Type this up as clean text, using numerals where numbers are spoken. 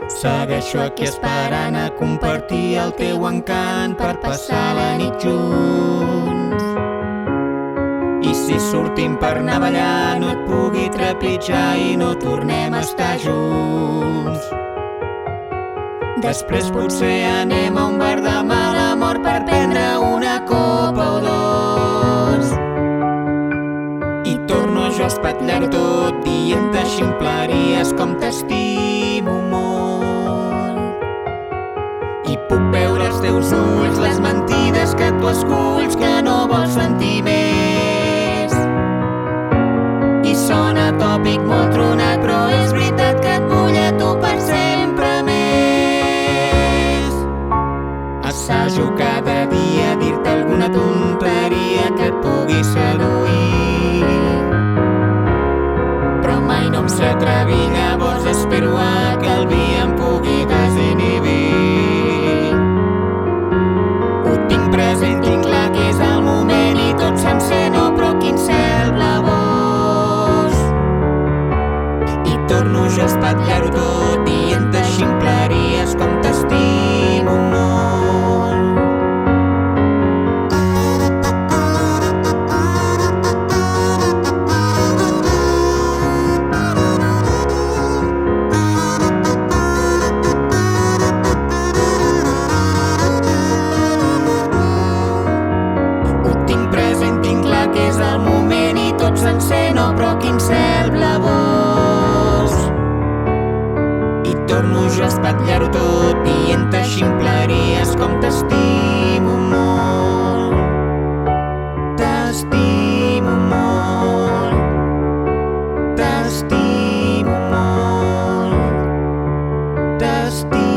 Segueixo aquí esperant a compartir el teu encant per passar la nit junts. I si sortim per anar a ballar no et pugui trepitjar i no tornem a estar junts. Després potser anem a un bar de mala mort per prendre una copa o dos. I torno jo a espatllar-ho tot dient-te ximpleries com t'estimo molt. I puc veure els teus ulls les mentides que tu esculls que no vols sentir més. I sona tòpic molt tronat però és veritat que et vull a tu per sempre més. Assajo cada dia dir-te alguna tonteria que et pugui seduir, però mai no em sé atrevir, llavors espero a que el vi em pugui desinhibir. Ho tinc present, tinc clar que és el moment i tot sencer no, però quin cel blavós. I torno jo a espatllar-ho tot dient-te ximpleries com t'estimo molt. Que és el moment i tot sencer no, però quin cel blavós. I torno jo a espatllar-ho tot dient-te ximpleries com t'estimo molt. T'estimo molt. T'estimo molt. T'estimo